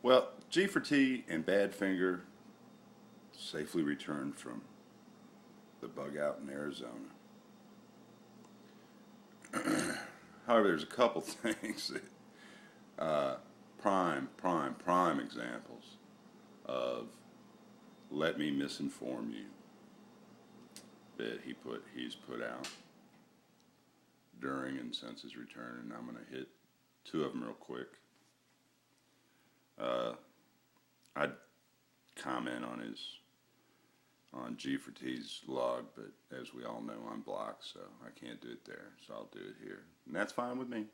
Well, G4T and Badfinger safely returned from the bug out in Arizona. However, there's a couple things that prime examples of let me misinform you that he's put out during and since his return, and I'm going to hit two of them real quick. I'd comment on G4T's log, but as we all know, I'm blocked, so I can't do it there. So I'll do it here, and that's fine with me.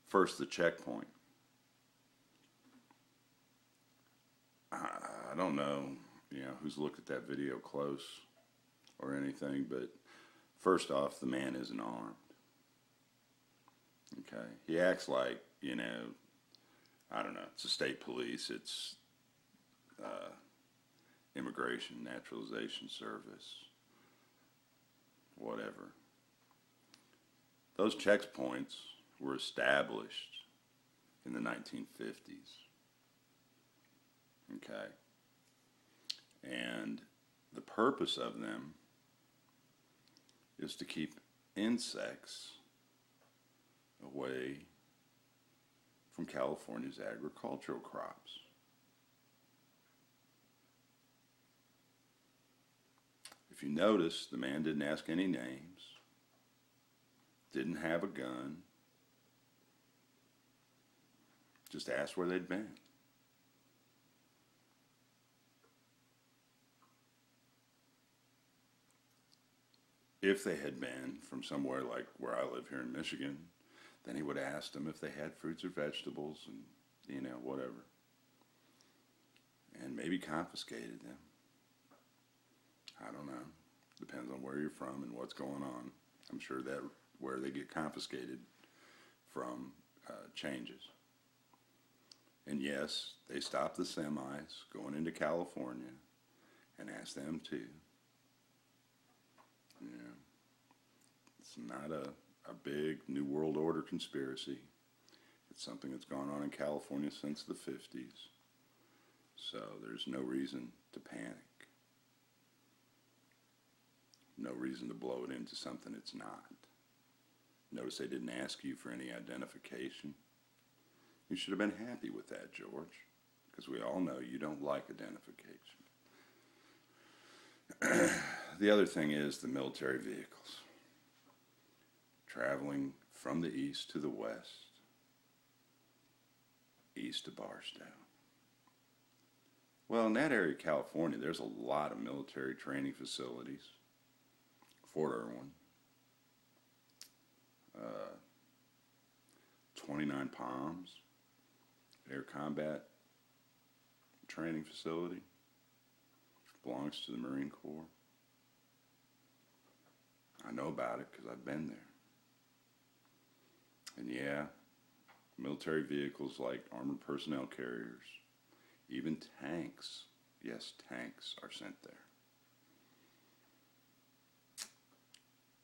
First, the checkpoint. I don't know, who's looked at that video close or anything, but first off, the man isn't armed. Okay, he acts like, I don't know, it's the state police, it's Immigration Naturalization Service, whatever. Those checkpoints were established in the 1950s. Okay, and the purpose of them is to keep insects away from California's agricultural crops. If you notice, the man didn't ask any names, didn't have a gun, just asked where they'd been. If they had been from somewhere like where I live here in Michigan, then he would have asked them if they had fruits or vegetables and, whatever. And maybe confiscated them. I don't know. Depends on where you're from and what's going on. I'm sure that where they get confiscated from changes. And yes, they stopped the semis going into California and asked them to. It's not a big New World Order conspiracy. It's something that's gone on in California since the 50s. So there's no reason to panic. No reason to blow it into something it's not. Notice they didn't ask you for any identification. You should have been happy with that, George, because we all know you don't like identification. The other thing is the military vehicles. Traveling from the east to the west, east to Barstow. Well, in that area of California, there's a lot of military training facilities. Fort Irwin, 29 Palms, Air Combat Training Facility, belongs to the Marine Corps. I know about it because I've been there. And yeah, military vehicles like armored personnel carriers, even tanks, yes, tanks are sent there.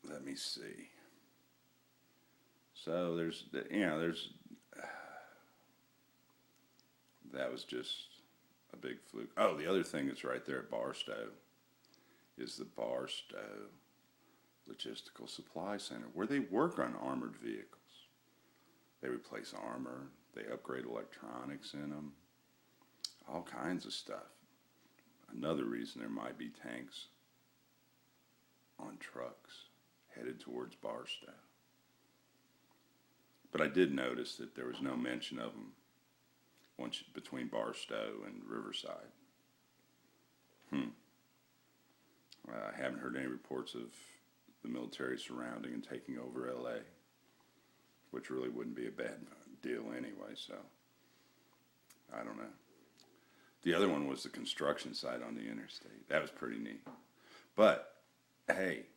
Let me see. So that was just a big fluke. Oh, the other thing that's right there at Barstow is the Barstow Logistical Supply Center, where they work on armored vehicles. They replace armor, they upgrade electronics in them, all kinds of stuff. Another reason there might be tanks on trucks headed towards Barstow. But I did notice that there was no mention of them once between Barstow and Riverside. I haven't heard any reports of the military surrounding and taking over LA, which really wouldn't be a bad deal anyway, so I don't know. The other one was the construction site on the interstate. That was pretty neat. But, hey,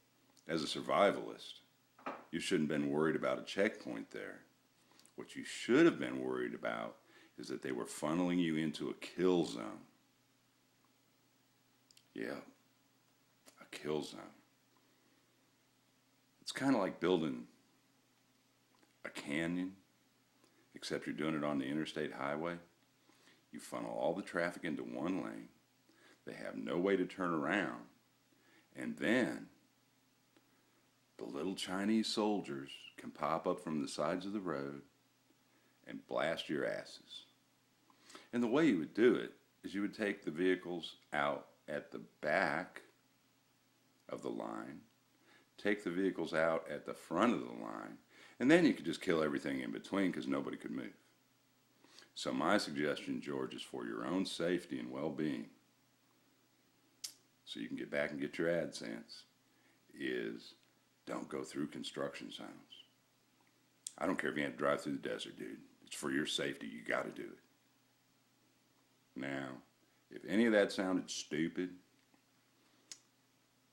as a survivalist, you shouldn't have been worried about a checkpoint there. What you should have been worried about is that they were funneling you into a kill zone. Yeah, a kill zone. It's kind of like building a canyon except you're doing it on the interstate highway. You funnel all the traffic into one lane. They have no way to turn around. And then the little Chinese soldiers can pop up from the sides of the road and blast your asses. And the way you would do it is you would take the vehicles out at the back of the line, take the vehicles out at the front of the line, and then you could just kill everything in between because nobody could move. So my suggestion, George, is for your own safety and well-being, so you can get back and get your AdSense, is don't go through construction zones. I don't care if you have to drive through the desert, dude. It's for your safety. You got to do it. Now, if any of that sounded stupid,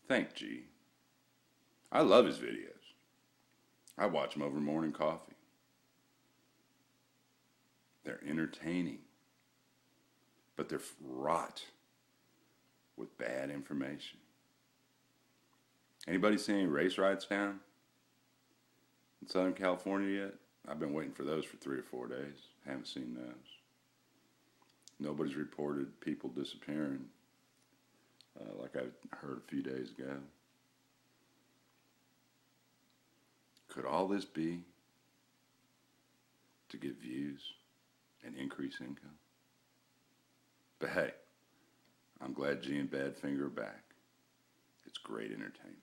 thank G. I love his videos. I watch them over morning coffee. They're entertaining, but they're wrought with bad information. Anybody seen any race riots down in Southern California yet? I've been waiting for those for 3 or 4 days. Haven't seen those. Nobody's reported people disappearing like I heard a few days ago. Could all this be to get views and increase income? But hey, I'm glad G and Badfinger are back. It's great entertainment.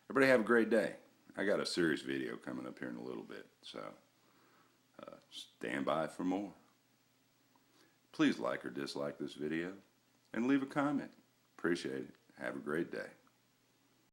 Everybody have a great day. I got a serious video coming up here in a little bit, so stand by for more. Please like or dislike this video and leave a comment. Appreciate it. Have a great day.